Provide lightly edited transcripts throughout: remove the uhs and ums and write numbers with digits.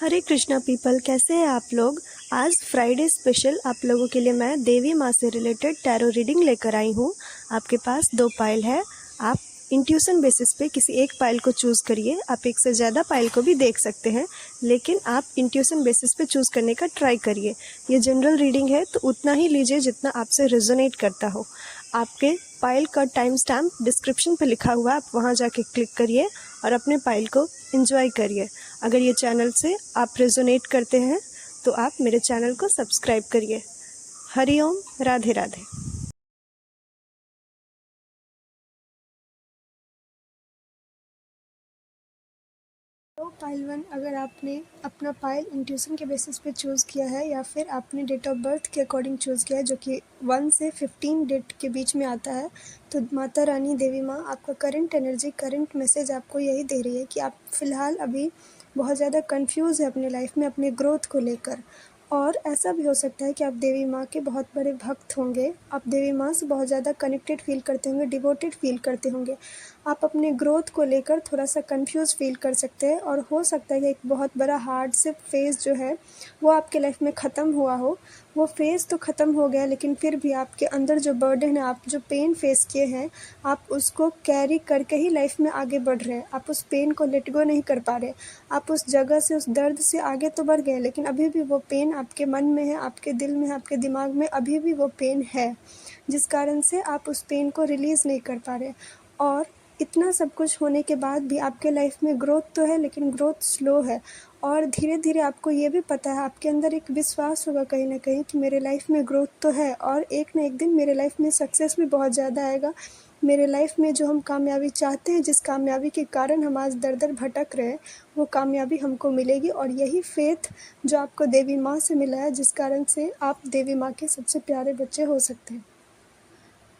हरे Krishna people, कैसे हैं आप लोग। आज फ्राइडे स्पेशल आप लोगों के लिए मैं देवी माँ से रिलेटेड टैरो रीडिंग लेकर आई हूँ। आपके पास 2 पाइल है। आप इंट्यूशन बेसिस पे किसी एक पाइल को चूज़ करिए। आप एक से ज़्यादा पाइल को भी देख सकते हैं, लेकिन आप इंट्यूशन बेसिस पे चूज़ करने का ट्राई करिए। ये जनरल रीडिंग है तो उतना ही लीजिए जितना आपसे रेजोनेट करता हो। आपके पाइल का टाइम स्टैम्प डिस्क्रिप्शन पे लिखा हुआ है, आप वहाँ जाके क्लिक करिए और अपने पाइल को एंजॉय करिए। अगर ये चैनल से आप रेजोनेट करते हैं तो आप मेरे चैनल को सब्सक्राइब करिए। हरिओम, राधे राधे। तो पाइल 1, अगर आपने अपना पाइल इंट्यूशन के बेसिस पे चूज़ किया है या फिर आपने डेट ऑफ बर्थ के अकॉर्डिंग चूज़ किया है, जो कि 1 से 15 डेट के बीच में आता है, तो माता रानी देवी माँ आपका करंट एनर्जी, करंट मैसेज आपको यही दे रही है कि आप फ़िलहाल अभी बहुत ज़्यादा कंफ्यूज है अपने लाइफ में अपने ग्रोथ को लेकर। और ऐसा भी हो सकता है कि आप देवी माँ के बहुत बड़े भक्त होंगे, आप देवी माँ से बहुत ज़्यादा कनेक्टेड फील करते होंगे, डिवोटेड फील करते होंगे। आप अपने ग्रोथ को लेकर थोड़ा सा कंफ्यूज फील कर सकते हैं और हो सकता है कि एक बहुत बड़ा हार्ड से फेज़ जो है वो आपके लाइफ में ख़त्म हुआ हो। वो फेज़ तो ख़त्म हो गया, लेकिन फिर भी आपके अंदर जो बर्डन है, आप जो पेन फेस किए हैं, आप उसको कैरी करके ही लाइफ में आगे बढ़ रहे हैं। आप उस पेन को लेट गो नहीं कर पा रहे। आप उस जगह से, उस दर्द से आगे तो बढ़ गए, लेकिन अभी भी वो पेन आपके मन में है, आपके दिल में है, आपके दिमाग में अभी भी वो पेन है, जिस कारण से आप उस पेन को रिलीज़ नहीं कर पा रहे। और इतना सब कुछ होने के बाद भी आपके लाइफ में ग्रोथ तो है, लेकिन ग्रोथ स्लो है। और धीरे धीरे आपको ये भी पता है, आपके अंदर एक विश्वास होगा कहीं ना कहीं कि मेरे लाइफ में ग्रोथ तो है और एक ना एक दिन मेरे लाइफ में सक्सेस भी बहुत ज़्यादा आएगा। मेरे लाइफ में जो हम कामयाबी चाहते हैं, जिस कामयाबी के कारण हम आज दर दर भटक रहे हैं, वो कामयाबी हमको मिलेगी। और यही फेथ जो आपको देवी माँ से मिला है, जिस कारण से आप देवी माँ के सबसे प्यारे बच्चे हो सकते हैं।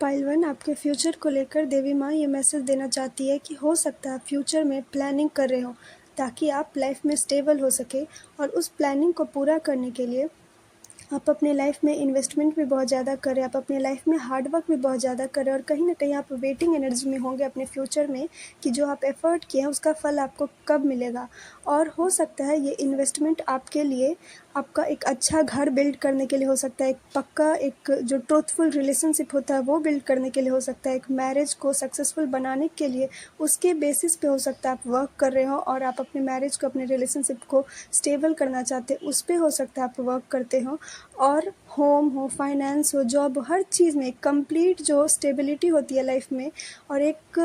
पाइल 1, आपके फ्यूचर को लेकर देवी माँ ये मैसेज देना चाहती है कि हो सकता है आप फ्यूचर में प्लानिंग कर रहे हो ताकि आप लाइफ में स्टेबल हो सके। और उस प्लानिंग को पूरा करने के लिए आप अपने लाइफ में इन्वेस्टमेंट भी बहुत ज़्यादा करें, आप अपने लाइफ में हार्ड वर्क भी बहुत ज़्यादा करें, और कहीं ना कहीं आप वेटिंग एनर्जी में होंगे अपने फ्यूचर में कि जो आप एफ़र्ट किए हैं उसका फल आपको कब मिलेगा। और हो सकता है ये इन्वेस्टमेंट आपके लिए आपका एक अच्छा घर बिल्ड करने के लिए हो सकता है, एक पक्का एक जो ट्रूथफुल रिलेशनशिप होता है वो बिल्ड करने के लिए हो सकता है, एक मैरिज को सक्सेसफुल बनाने के लिए उसके बेसिस पे हो सकता है आप वर्क कर रहे हो, और आप अपने मैरिज को, अपने रिलेशनशिप को स्टेबल करना चाहते हैं, उस पर हो सकता है आप वर्क करते हो। और होम हो, फाइनेंस हो, जॉब हो, हर चीज़ में कंप्लीट जो स्टेबिलिटी होती है लाइफ में, और एक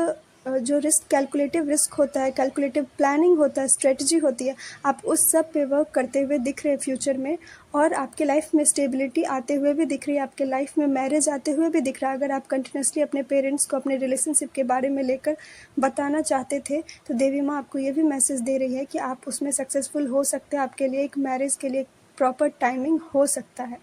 जो रिस्क, कैलकुलेटिव रिस्क होता है, कैलकुलेटिव प्लानिंग होता है, स्ट्रेटजी होती है, आप उस सब पे वर्क करते हुए दिख रहे हैं फ्यूचर में। और आपके लाइफ में स्टेबिलिटी आते हुए भी दिख रही है, आपके लाइफ में मैरिज आते हुए भी दिख रहा है। अगर आप कंटिन्यूसली अपने पेरेंट्स को अपने रिलेशनशिप के बारे में लेकर बताना चाहते थे, तो देवी माँ आपको ये भी मैसेज दे रही है कि आप उसमें सक्सेसफुल हो सकते हैं। आपके लिए एक मैरिज के लिए प्रॉपर टाइमिंग हो सकता है।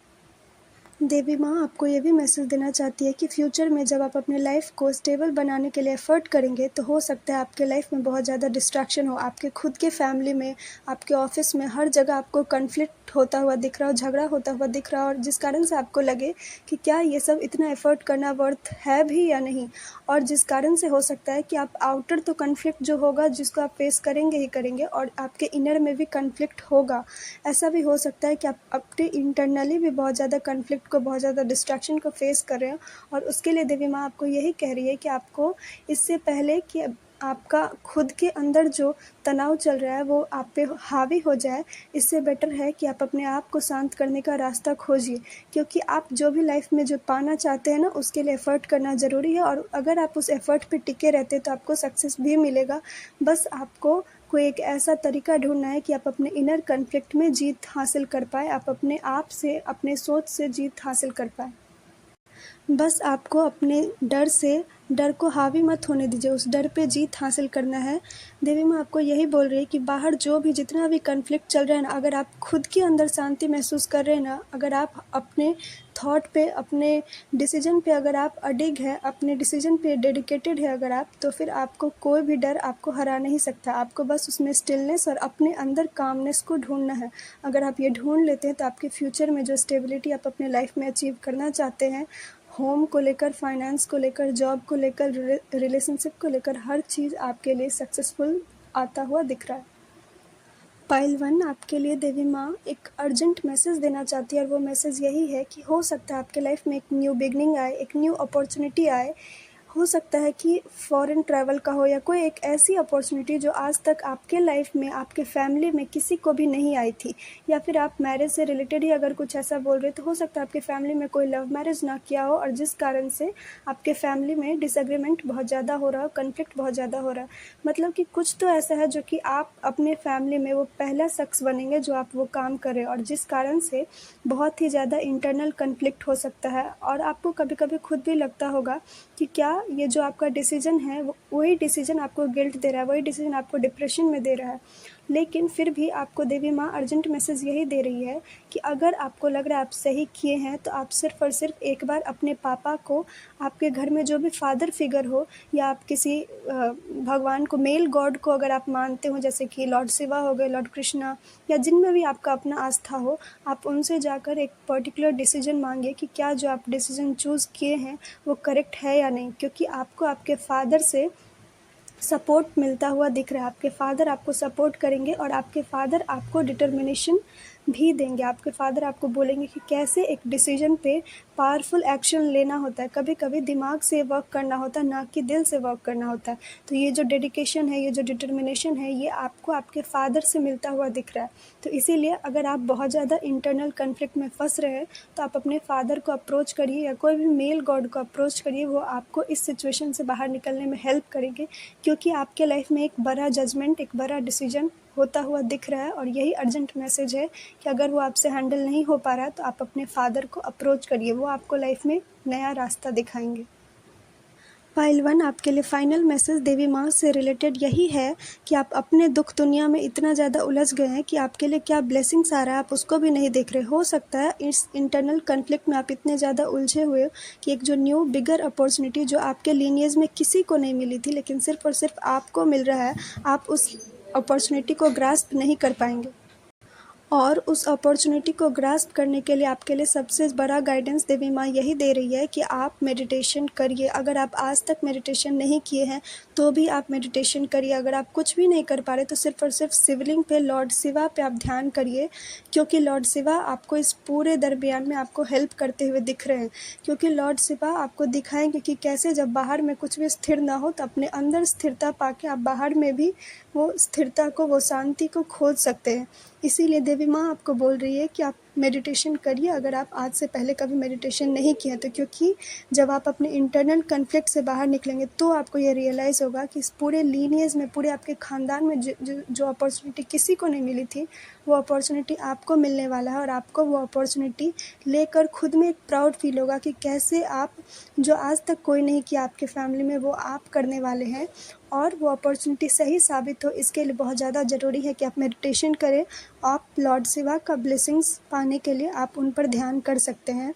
देवी माँ आपको ये भी मैसेज देना चाहती है कि फ्यूचर में जब आप अपने लाइफ को स्टेबल बनाने के लिए एफ़र्ट करेंगे, तो हो सकता है आपके लाइफ में बहुत ज़्यादा डिस्ट्रैक्शन हो, आपके खुद के फैमिली में, आपके ऑफिस में, हर जगह आपको कन्फ्लिक्ट होता हुआ दिख रहा हो, झगड़ा होता हुआ दिख रहा हो, और जिस कारण से आपको लगे कि क्या ये सब इतना एफ़र्ट करना वर्थ है भी या नहीं। और जिस कारण से हो सकता है कि आप आउटर तो कन्फ्लिक्ट जो होगा जिसको आप फेस करेंगे ही करेंगे, और आपके इनर में भी कन्फ्लिक्ट होगा। ऐसा भी हो सकता है कि आप अपने इंटरनली भी बहुत ज़्यादा कन्फ्लिक्ट को, बहुत ज़्यादा डिस्ट्रैक्शन को फेस कर रहे हो, और उसके लिए देवी माँ आपको यही कह रही है कि आपको इससे पहले कि आपका खुद के अंदर जो तनाव चल रहा है वो आप पे हावी हो जाए, इससे बेटर है कि आप अपने आप को शांत करने का रास्ता खोजिए। क्योंकि आप जो भी लाइफ में जो पाना चाहते हैं ना, उसके लिए एफ़र्ट करना ज़रूरी है, और अगर आप उस एफ़र्ट पे टिके रहते तो आपको सक्सेस भी मिलेगा। बस आपको कोई एक ऐसा तरीका ढूंढना है कि आप अपने इनर कन्फ्लिक्ट में जीत हासिल कर पाए, आप अपने आप से, अपने सोच से जीत हासिल कर पाए। बस आपको अपने डर को हावी मत होने दीजिए, उस डर पे जीत हासिल करना है। देवी माँ आपको यही बोल रही है कि बाहर जो भी जितना भी कन्फ्लिक्ट चल रहा है ना, अगर आप खुद के अंदर शांति महसूस कर रहे हैं ना, अगर आप अपने थॉट पे, अपने डिसीजन पे अगर आप अडिग है, अपने डिसीजन पे डेडिकेटेड है अगर आप, तो फिर आपको कोई भी डर आपको हरा नहीं सकता। आपको बस उसमें स्टिलनेस और अपने अंदर कामनेस को ढूंढना है। अगर आप ये ढूंढ लेते हैं तो आपके फ्यूचर में जो स्टेबिलिटी आप अपने लाइफ में अचीव करना चाहते हैं, होम को लेकर, फाइनेंस को लेकर, जॉब को लेकर, रिलेशनशिप को लेकर, हर चीज़ आपके लिए सक्सेसफुल आता हुआ दिख रहा है। पाइल 1 आपके लिए देवी माँ एक अर्जेंट मैसेज देना चाहती है और वो मैसेज यही है कि हो सकता है आपके लाइफ में एक न्यू बिगनिंग आए, एक न्यू अपॉर्चुनिटी आए। हो सकता है कि फॉरेन ट्रैवल का हो या कोई एक ऐसी अपॉर्चुनिटी जो आज तक आपके लाइफ में, आपके फैमिली में किसी को भी नहीं आई थी, या फिर आप मैरिज से रिलेटेड ही अगर कुछ ऐसा बोल रहे तो हो सकता है आपके फैमिली में कोई लव मैरिज ना किया हो और जिस कारण से आपके फैमिली में डिसएग्रीमेंट बहुत ज़्यादा हो रहा हो, कन्फ्लिक्ट बहुत ज़्यादा हो रहा है। मतलब कि कुछ तो ऐसा है जो कि आप अपने फैमिली में वो पहला शख्स बनेंगे जो आप वो काम करें, और जिस कारण से बहुत ही ज़्यादा इंटरनल कन्फ्लिक्ट हो सकता है। और आपको कभी कभी खुद भी लगता होगा कि क्या ये जो आपका डिसीजन है वही डिसीजन आपको गिल्ट दे रहा है, वही डिसीजन आपको डिप्रेशन में दे रहा है। लेकिन फिर भी आपको देवी माँ अर्जेंट मैसेज यही दे रही है कि अगर आपको लग रहा है आप सही किए हैं तो आप सिर्फ और सिर्फ एक बार अपने पापा को, आपके घर में जो भी फादर फिगर हो, या आप किसी भगवान को, मेल गॉड को अगर आप मानते हो, जैसे कि लॉर्ड शिवा हो गए, लॉर्ड कृष्णा, या जिनमें भी आपका अपना आस्था हो, आप उनसे जाकर एक पर्टिकुलर डिसीजन मांगिए कि क्या जो आप डिसीजन चूज़ किए हैं वो करेक्ट है या नहीं। क्योंकि आपको आपके फादर से सपोर्ट मिलता हुआ दिख रहा है, आपके फादर आपको सपोर्ट करेंगे और आपके फादर आपको डिटर्मिनेशन भी देंगे। आपके फादर आपको बोलेंगे कि कैसे एक डिसीजन पे पावरफुल एक्शन लेना होता है। कभी कभी दिमाग से वर्क करना होता है, ना कि दिल से वर्क करना होता है। तो ये जो डेडिकेशन है, ये जो डिटर्मिनेशन है, ये आपको आपके फादर से मिलता हुआ दिख रहा है। तो इसीलिए अगर आप बहुत ज़्यादा इंटरनल कन्फ्लिक्ट में फंस रहे हैं तो आप अपने फादर को अप्रोच करिए या कोई भी मेल गॉड को अप्रोच करिए, वो आपको इस सिचुएशन से बाहर निकलने में हेल्प करेंगे। क्योंकि आपके लाइफ में एक बड़ा जजमेंट, एक बड़ा डिसीजन होता हुआ दिख रहा है, और यही अर्जेंट मैसेज है कि अगर वो आपसे हैंडल नहीं हो पा रहा है तो आप अपने फादर को अप्रोच करिए, वो आपको लाइफ में नया रास्ता दिखाएंगे। पाइल 1 आपके लिए फाइनल मैसेज देवी माँ से रिलेटेड यही है कि आप अपने दुख दुनिया में इतना ज़्यादा उलझ गए हैं कि आपके लिए क्या ब्लेसिंग्स आ रहा है आप उसको भी नहीं देख रहे। हो सकता है इस इंटरनल कन्फ्लिक्ट में आप इतने ज़्यादा उलझे हुए हो कि एक जो न्यू बिगर अपॉर्चुनिटी जो आपके लीनियज में किसी को नहीं मिली थी लेकिन सिर्फ और सिर्फ आपको मिल रहा है, आप उस अपॉर्चुनिटी को ग्रास्प नहीं कर पाएंगे। और उस अपॉर्चुनिटी को ग्रास्प करने के लिए आपके लिए सबसे बड़ा गाइडेंस देवी माँ यही दे रही है कि आप मेडिटेशन करिए। अगर आप आज तक मेडिटेशन नहीं किए हैं तो भी आप मेडिटेशन करिए। अगर आप कुछ भी नहीं कर पा रहे तो सिर्फ और सिर्फ शिवलिंग पे, लॉर्ड शिवा पे आप ध्यान करिए, क्योंकि लॉर्ड शिवा आपको इस पूरे दरमियान में आपको हेल्प करते हुए दिख रहे हैं। क्योंकि लॉर्ड शिवा आपको दिखाएंगे कि कैसे जब बाहर में कुछ भी स्थिर ना हो तो अपने अंदर स्थिरता पाके आप बाहर में भी वो स्थिरता को, वो शांति को खोज सकते हैं। इसीलिए देवी माँ आपको बोल रही है कि आप मेडिटेशन करिए अगर आप आज से पहले कभी मेडिटेशन नहीं किया तो। क्योंकि जब आप अपने इंटरनल कन्फ्लिक्ट से बाहर निकलेंगे तो आपको ये रियलाइज़ होगा कि इस पूरे लीनियज में, पूरे आपके ख़ानदान में जो अपॉर्चुनिटी किसी को नहीं मिली थी वो अपॉर्चुनिटी आपको मिलने वाला है। और आपको वो अपॉर्चुनिटी लेकर खुद में एक प्राउड फील होगा कि कैसे आप, जो आज तक कोई नहीं किया आपके फैमिली में, वो आप करने वाले हैं। और वो अपॉर्चुनिटी सही साबित हो इसके लिए बहुत ज़्यादा ज़रूरी है कि आप मेडिटेशन करें। आप लॉर्ड शिवा का ब्लेसिंग्स पाने के लिए आप उन पर ध्यान कर सकते हैं।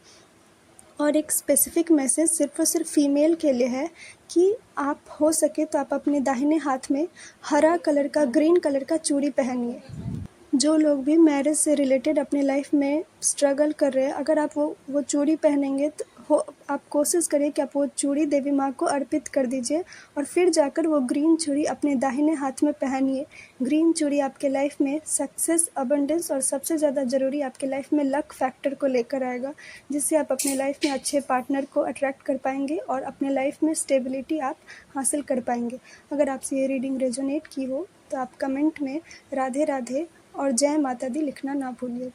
और एक स्पेसिफिक मैसेज सिर्फ और सिर्फ फीमेल के लिए है कि आप हो सके तो आप अपने दाहिने हाथ में हरा कलर का, ग्रीन कलर का चूड़ी पहनिए। जो लोग भी मैरिज से रिलेटेड अपने लाइफ में स्ट्रगल कर रहे हैं, अगर आप वो चूड़ी पहनेंगे तो आप कोशिश करिए कि आप वो चूड़ी देवी माँ को अर्पित कर दीजिए और फिर जाकर वो ग्रीन चूड़ी अपने दाहिने हाथ में पहनिए। ग्रीन चूड़ी आपके लाइफ में सक्सेस, अबंडेंस और सबसे ज़्यादा ज़रूरी आपके लाइफ में लक फैक्टर को लेकर आएगा, जिससे आप अपने लाइफ में अच्छे पार्टनर को अट्रैक्ट कर पाएंगे और अपने लाइफ में स्टेबिलिटी आप हासिल कर पाएंगे। अगर आपसे ये रीडिंग रेजोनेट की हो तो आप कमेंट में राधे राधे और जय माता दी लिखना ना भूलिए।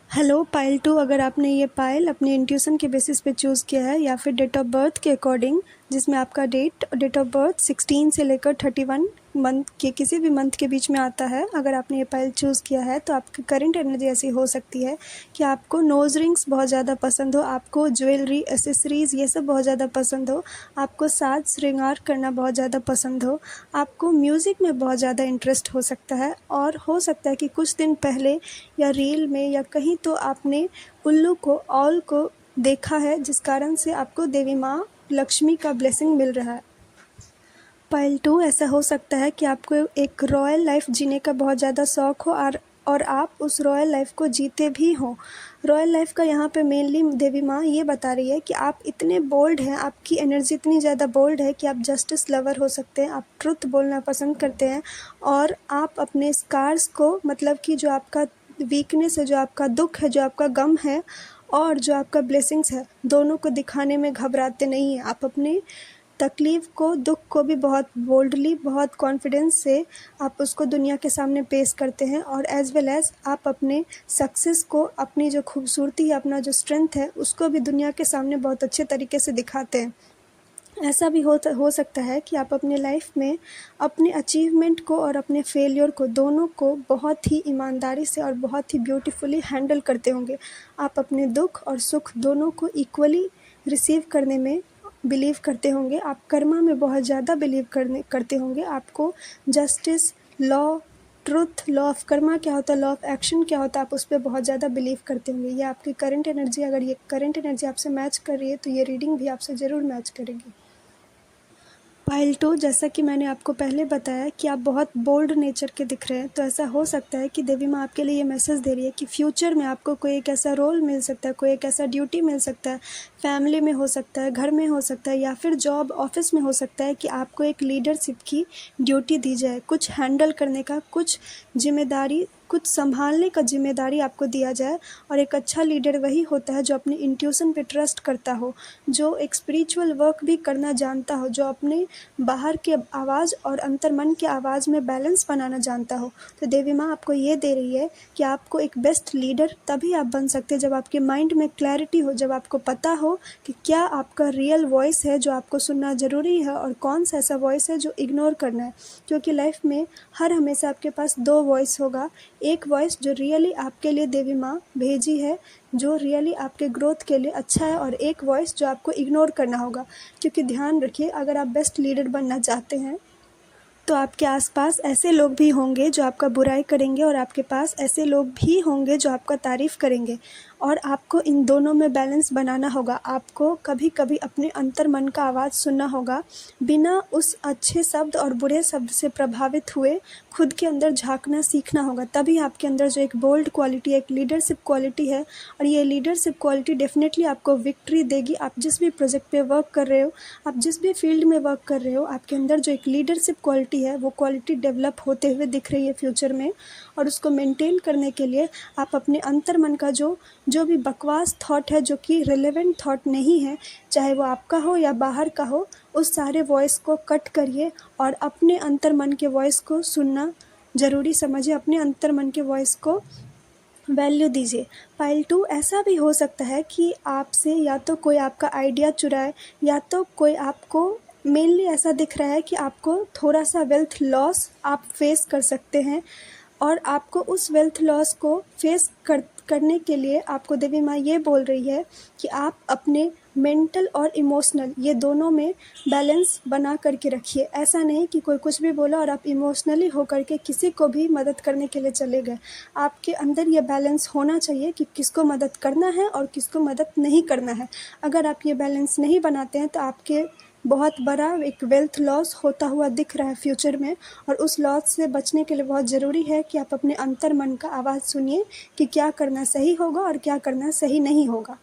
हेलो पाइल 2, अगर आपने ये पाइल अपने इंट्यूशन के बेसिस पे चूज़ किया है या फिर डेट ऑफ बर्थ के अकॉर्डिंग, जिसमें आपका डेट ऑफ बर्थ 16 से लेकर 31 मंथ के किसी भी मंथ के बीच में आता है, अगर आपने ये पाइल चूज़ किया है तो आपकी करंट एनर्जी ऐसी हो सकती है कि आपको नोज़ रिंग्स बहुत ज़्यादा पसंद हो, आपको ज्वेलरी, एसेसरीज़ ये सब बहुत ज़्यादा पसंद हो, आपको साज श्रृंगार करना बहुत ज़्यादा पसंद हो, आपको म्यूज़िक में बहुत ज़्यादा इंटरेस्ट हो सकता है। और हो सकता है कि कुछ दिन पहले या रील में या कहीं तो आपने उल्लू को, ऑल को देखा है, जिस कारण से आपको देवी माँ लक्ष्मी का ब्लेसिंग मिल रहा है। पाइल 2, ऐसा हो सकता है कि आपको एक रॉयल लाइफ जीने का बहुत ज़्यादा शौक़ हो और और आप उस रॉयल लाइफ को जीते भी हों। रॉयल लाइफ का यहाँ पे मेनली देवी माँ ये बता रही है कि आप इतने बोल्ड हैं, आपकी एनर्जी इतनी ज़्यादा बोल्ड है कि आप जस्टिस लवर हो सकते हैं, आप ट्रुथ बोलना पसंद करते हैं और आप अपने स्कार्स को, मतलब कि जो आपका वीकनेस है, जो आपका दुख है, जो आपका गम है और जो आपका ब्लेसिंग्स है, दोनों को दिखाने में घबराते नहीं हैं। आप अपने तकलीफ़ को, दुख को भी बहुत बोल्डली, बहुत कॉन्फिडेंस से आप उसको दुनिया के सामने पेश करते हैं और एज़ वेल एज़ आप अपने सक्सेस को, अपनी जो खूबसूरती है, अपना जो स्ट्रेंथ है, उसको भी दुनिया के सामने बहुत अच्छे तरीके से दिखाते हैं। ऐसा भी हो सकता है कि आप अपने लाइफ में अपने अचीवमेंट को और अपने फेलियर को, दोनों को बहुत ही ईमानदारी से और बहुत ही ब्यूटीफुली हैंडल करते होंगे। आप अपने दुख और सुख दोनों को इक्वली रिसीव करने में बिलीव करते होंगे। आप कर्मा में बहुत ज़्यादा बिलीव करते होंगे। आपको justice, law, truth, law of Karma क्या होता है, लॉ ऑफ एक्शन क्या होता है, आप उस पर बहुत ज़्यादा बिलीव करते होंगे। ये आपकी करंट एनर्जी, अगर ये करंट एनर्जी आपसे मैच कर रही है तो ये रीडिंग भी आपसे ज़रूर मैच करेगी। पाइल 2, जैसा कि मैंने आपको पहले बताया कि आप बहुत बोल्ड नेचर के दिख रहे हैं, तो ऐसा हो सकता है कि देवी माँ आपके लिए ये मैसेज दे रही है कि फ्यूचर में आपको कोई एक ऐसा रोल मिल सकता है, कोई एक ऐसा ड्यूटी मिल सकता है, फैमिली में हो सकता है, घर में हो सकता है या फिर जॉब ऑफिस में हो सकता है कि आपको एक लीडरशिप की ड्यूटी दी जाए, कुछ हैंडल करने का, कुछ जिम्मेदारी, कुछ संभालने का जिम्मेदारी आपको दिया जाए। और एक अच्छा लीडर वही होता है जो अपने इंट्यूशन पे ट्रस्ट करता हो, जो एक स्पिरिचुअल वर्क भी करना जानता हो, जो अपने बाहर के आवाज़ और अंतर्मन की आवाज़ में बैलेंस बनाना जानता हो। तो देवी माँ आपको ये दे रही है कि आपको एक बेस्ट लीडर तभी आप बन सकते हैं जब आपके माइंड में क्लैरिटी हो, जब आपको पता हो कि क्या आपका रियल वॉइस है जो आपको सुनना ज़रूरी है और कौन सा ऐसा वॉइस है जो इग्नोर करना है। क्योंकि लाइफ में हर हमेशा आपके पास दो वॉइस होगा, एक वॉइस जो रियली आपके लिए देवी माँ भेजी है, जो रियली आपके ग्रोथ के लिए अच्छा है, और एक वॉइस जो आपको इग्नोर करना होगा। क्योंकि ध्यान रखिए, अगर आप बेस्ट लीडर बनना चाहते हैं तो आपके आसपास ऐसे लोग भी होंगे जो आपका बुराई करेंगे और आपके पास ऐसे लोग भी होंगे जो आपका तारीफ़ करेंगे, और आपको इन दोनों में बैलेंस बनाना होगा। आपको कभी कभी अपने अंतर मन का आवाज़ सुनना होगा, बिना उस अच्छे शब्द और बुरे शब्द से प्रभावित हुए खुद के अंदर झांकना सीखना होगा। तभी आपके अंदर जो एक बोल्ड क्वालिटी, एक लीडरशिप क्वालिटी है, और ये लीडरशिप क्वालिटी डेफिनेटली आपको विक्ट्री देगी। आप जिस भी प्रोजेक्ट पे वर्क कर रहे हो, आप जिस भी फील्ड में वर्क कर रहे हो, आपके अंदर जो एक लीडरशिप क्वालिटी है वो क्वालिटी डेवलप होते हुए दिख रही है फ्यूचर में। और उसको मेंटेन करने के लिए आप अपने अंतर मन का जो भी बकवास थॉट है, जो कि रिलेवेंट थॉट नहीं है, चाहे वो आपका हो या बाहर का हो, उस सारे वॉइस को कट करिए और अपने अंतर मन के वॉइस को सुनना ज़रूरी समझिए, अपने अंतर मन के वॉइस को वैल्यू दीजिए। पाइल 2, ऐसा भी हो सकता है कि आपसे या तो कोई आपका आइडिया चुराए, या तो कोई आपको, मेनली ऐसा दिख रहा है कि आपको थोड़ा सा वेल्थ लॉस आप फेस कर सकते हैं, और आपको उस वेल्थ लॉस को फेस करने के लिए आपको देवी माँ ये बोल रही है कि आप अपने मेंटल और इमोशनल, ये दोनों में बैलेंस बना करके रखिए। ऐसा नहीं कि कोई कुछ भी बोला और आप इमोशनली होकर के किसी को भी मदद करने के लिए चले गए। आपके अंदर ये बैलेंस होना चाहिए कि किसको मदद करना है और किसको मदद नहीं करना है। अगर आप ये बैलेंस नहीं बनाते हैं तो आपके बहुत बड़ा एक वेल्थ लॉस होता हुआ दिख रहा है फ्यूचर में, और उस लॉस से बचने के लिए बहुत ज़रूरी है कि आप अपने अंतर मन का आवाज़ सुनिए कि क्या करना सही होगा और क्या करना सही नहीं होगा।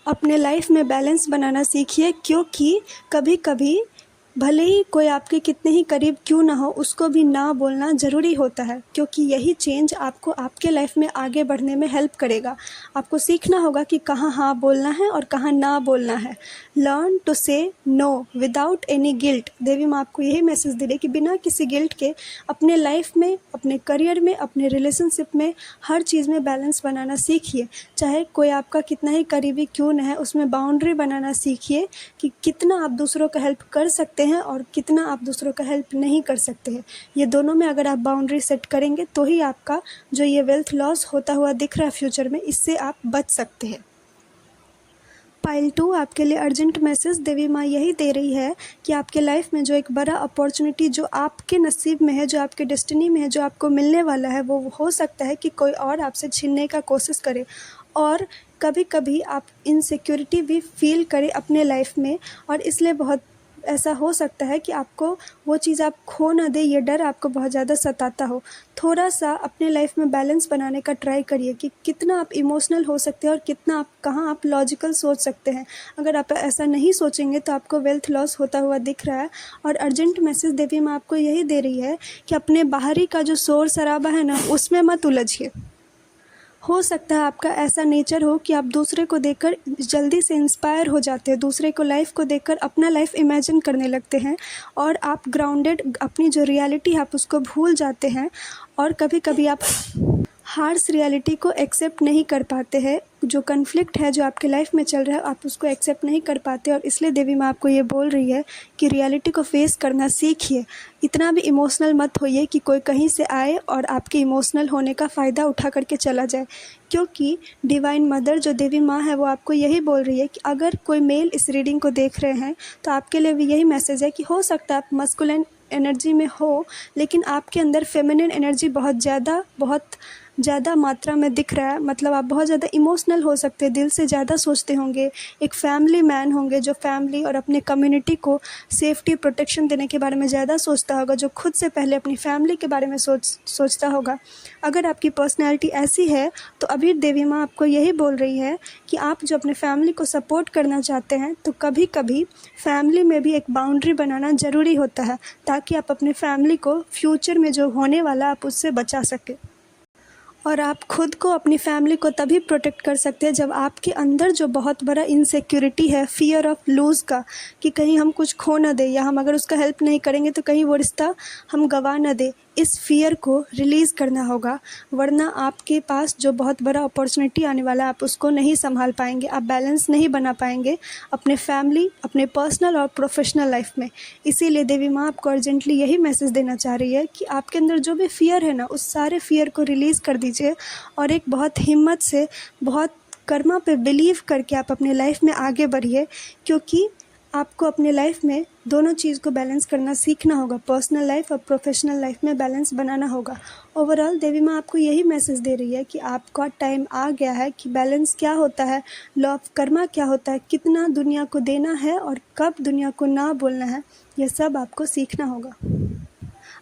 अपने लाइफ में बैलेंस बनाना सीखिए, क्योंकि कभी कभी भले ही कोई आपके कितने ही करीब क्यों ना हो, उसको भी ना बोलना ज़रूरी होता है, क्योंकि यही चेंज आपको आपके लाइफ में आगे बढ़ने में हेल्प करेगा। आपको सीखना होगा कि कहाँ हाँ बोलना है और कहाँ ना बोलना है। लर्न टू से नो विदाउट एनी गिल्ट। देवी माँ आपको यही मैसेज दे रही है कि बिना किसी गिल्ट के अपने लाइफ में, अपने करियर में, अपने रिलेशनशिप में, हर चीज़ में बैलेंस बनाना सीखिए। चाहे कोई आपका कितना ही करीबी क्यों न है, उसमें बाउंड्री बनाना सीखिए कि कितना आप दूसरों का हेल्प कर सकते हैं और कितना आप दूसरों का हेल्प नहीं कर सकते हैं। ये दोनों में अगर आप बाउंड्री सेट करेंगे तो ही आपका जो ये वेल्थ लॉस होता हुआ दिख रहा है फ्यूचर में, इससे आप बच सकते हैं। पाइल 2, आपके लिए अर्जेंट मैसेज देवी माँ यही दे रही है कि आपके लाइफ में जो एक बड़ा अपॉर्चुनिटी जो आपके नसीब में है, जो आपके डेस्टिनी में है, जो आपको मिलने वाला है, वो हो सकता है कि कोई और आपसे छीनने का कोशिश करे, और कभी कभी आप इनसिक्योरिटी भी फील करें अपने लाइफ में, और इसलिए बहुत ऐसा हो सकता है कि आपको वो चीज़ आप खो ना दे, ये डर आपको बहुत ज़्यादा सताता हो। थोड़ा सा अपने लाइफ में बैलेंस बनाने का ट्राई करिए कि कितना आप इमोशनल हो सकते हैं और कितना आप कहाँ आप लॉजिकल सोच सकते हैं। अगर आप ऐसा नहीं सोचेंगे तो आपको वेल्थ लॉस होता हुआ दिख रहा है। और अर्जेंट मैसेज देवी माँ आपको यही दे रही है कि अपने बाहरी का जो शोर शराबा है ना, उसमें मत उलझिए। हो सकता है आपका ऐसा नेचर हो कि आप दूसरे को देखकर जल्दी से इंस्पायर हो जाते हैं, दूसरे को लाइफ को देखकर अपना लाइफ इमेजिन करने लगते हैं और आप ग्राउंडेड अपनी जो रियलिटी है आप उसको भूल जाते हैं। और कभी कभी आप हार्श रियलिटी को एक्सेप्ट नहीं कर पाते हैं। जो कन्फ्लिक्ट है जो आपके लाइफ में चल रहा है आप उसको एक्सेप्ट नहीं कर पाते, और इसलिए देवी माँ आपको ये बोल रही है कि रियलिटी को फेस करना सीखिए। इतना भी इमोशनल मत होइए कि कोई कहीं से आए और आपके इमोशनल होने का फ़ायदा उठा करके चला जाए, क्योंकि डिवाइन मदर जो देवी माँ है वो आपको यही बोल रही है कि अगर कोई मेल इस रीडिंग को देख रहे हैं तो आपके लिए भी यही मैसेज है कि हो सकता है आप मस्कुलिन एनर्जी में हो, लेकिन आपके अंदर फेमिनिन एनर्जी बहुत ज़्यादा मात्रा में दिख रहा है। मतलब आप बहुत ज़्यादा इमोशनल हो सकते हैं, दिल से ज़्यादा सोचते होंगे, एक फैमिली मैन होंगे जो फैमिली और अपने कम्युनिटी को सेफ्टी प्रोटेक्शन देने के बारे में ज़्यादा सोचता होगा, जो खुद से पहले अपनी फैमिली के बारे में सोचता होगा। अगर आपकी पर्सनैलिटी ऐसी है तो अभी देवी माँ आपको यही बोल रही है कि आप जो अपने फैमिली को सपोर्ट करना चाहते हैं तो कभी कभी फैमिली में भी एक बाउंड्री बनाना ज़रूरी होता है, ताकि आप अपने फैमिली को फ्यूचर में जो होने वाला आप उससे बचा सकें। और आप खुद को अपनी फैमिली को तभी प्रोटेक्ट कर सकते हैं जब आपके अंदर जो बहुत बड़ा इनसिक्योरिटी है, फियर ऑफ लूज़ का, कि कहीं हम कुछ खो ना दें या हम अगर उसका हेल्प नहीं करेंगे तो कहीं वो रिश्ता हम गंवा ना दें, इस फियर को रिलीज़ करना होगा। वरना आपके पास जो बहुत बड़ा अपॉर्चुनिटी आने वाला है आप उसको नहीं संभाल पाएंगे, आप बैलेंस नहीं बना पाएंगे अपने फैमिली, अपने पर्सनल और प्रोफेशनल लाइफ में। इसीलिए देवी माँ आपको अर्जेंटली यही मैसेज देना चाह रही है कि आपके अंदर जो भी फियर है ना, उस सारे फियर को रिलीज़ कर दीजिए और एक बहुत हिम्मत से, बहुत कर्मा पे बिलीव करके आप अपने लाइफ में आगे बढ़िए, क्योंकि आपको अपने लाइफ में दोनों चीज़ को बैलेंस करना सीखना होगा। पर्सनल लाइफ और प्रोफेशनल लाइफ में बैलेंस बनाना होगा। ओवरऑल देवी माँ आपको यही मैसेज दे रही है कि आपका टाइम आ गया है कि बैलेंस क्या होता है, लॉ ऑफ कर्मा क्या होता है, कितना दुनिया को देना है और कब दुनिया को ना बोलना है, यह सब आपको सीखना होगा।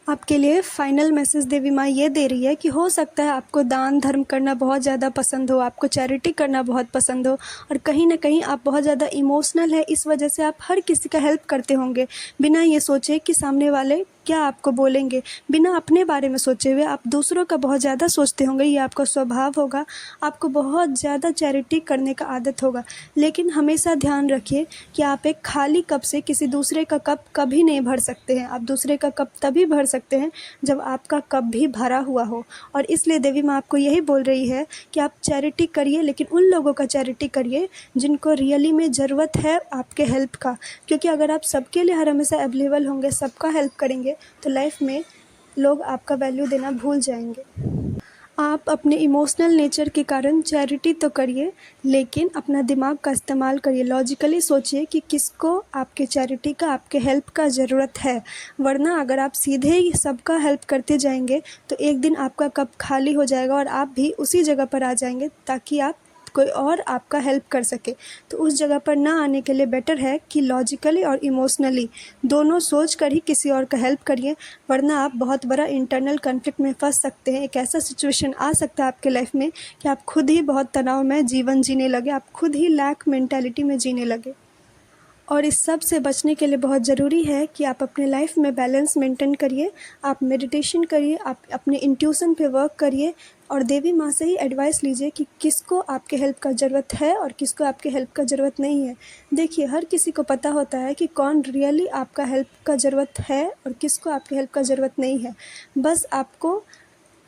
आपके लिए फाइनल मैसेज देवी माँ ये दे रही है कि हो सकता है आपको दान धर्म करना बहुत ज़्यादा पसंद हो, आपको चैरिटी करना बहुत पसंद हो, और कहीं ना कहीं आप बहुत ज़्यादा इमोशनल है, इस वजह से आप हर किसी का हेल्प करते होंगे बिना ये सोचे कि सामने वाले क्या आपको बोलेंगे। बिना अपने बारे में सोचे हुए आप दूसरों का बहुत ज़्यादा सोचते होंगे, ये आपका स्वभाव होगा। आपको बहुत ज़्यादा चैरिटी करने का आदत होगा, लेकिन हमेशा ध्यान रखिए कि आप एक खाली कप से किसी दूसरे का कप कभी नहीं भर सकते हैं। आप दूसरे का कप तभी भर सकते हैं जब आपका कप भी भरा हुआ हो। और इसलिए देवी माँ आपको यही बोल रही है कि आप चैरिटी करिए, लेकिन उन लोगों का चैरिटी करिए जिनको रियली में ज़रूरत है आपके हेल्प का, क्योंकि अगर आप सबके लिए हर हमेशा अवेलेबल होंगे, सबका हेल्प करेंगे, तो लाइफ में लोग आपका वैल्यू देना भूल जाएंगे। आप अपने इमोशनल नेचर के कारण चैरिटी तो करिए, लेकिन अपना दिमाग का इस्तेमाल करिए, लॉजिकली सोचिए कि किसको आपके चैरिटी का, आपके हेल्प का ज़रूरत है। वरना अगर आप सीधे ही सबका हेल्प करते जाएंगे तो एक दिन आपका कप खाली हो जाएगा और आप भी उसी जगह पर आ जाएंगे ताकि आप कोई और आपका हेल्प कर सके। तो उस जगह पर ना आने के लिए बेटर है कि लॉजिकली और इमोशनली दोनों सोच कर ही किसी और का हेल्प करिए, वरना आप बहुत बड़ा इंटरनल कॉन्फ्लिक्ट में फंस सकते हैं। एक ऐसा सिचुएशन आ सकता है आपके लाइफ में कि आप खुद ही बहुत तनाव में जीवन जीने लगे, आप खुद ही लैक मेंटालिटी में जीने लगे। और इस सब से बचने के लिए बहुत ज़रूरी है कि आप अपने लाइफ में बैलेंस मेंटेन करिए, आप मेडिटेशन करिए, आप अपने इंट्यूशन पे वर्क करिए और देवी माँ से ही एडवाइस लीजिए कि किसको आपके हेल्प का ज़रूरत है और किसको आपके हेल्प का ज़रूरत नहीं है। देखिए, हर किसी को पता होता है कि कौन रियली आपका हेल्प का ज़रूरत है और किसको आपके हेल्प का ज़रूरत नहीं है। बस आपको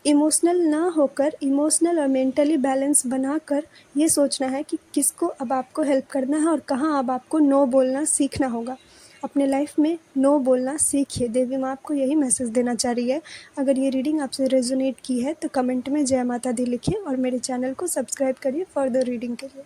इमोशनल ना होकर, इमोशनल और मेंटली बैलेंस बनाकर ये सोचना है कि किसको अब आपको हेल्प करना है और कहाँ अब आपको नो बोलना सीखना होगा। अपने लाइफ में नो बोलना सीखिए। देवी माँ आपको यही मैसेज देना चाह रही है। अगर ये रीडिंग आपसे रेजोनेट की है तो कमेंट में जय माता दी लिखिए और मेरे चैनल को सब्सक्राइब करिए फर्दर रीडिंग के लिए।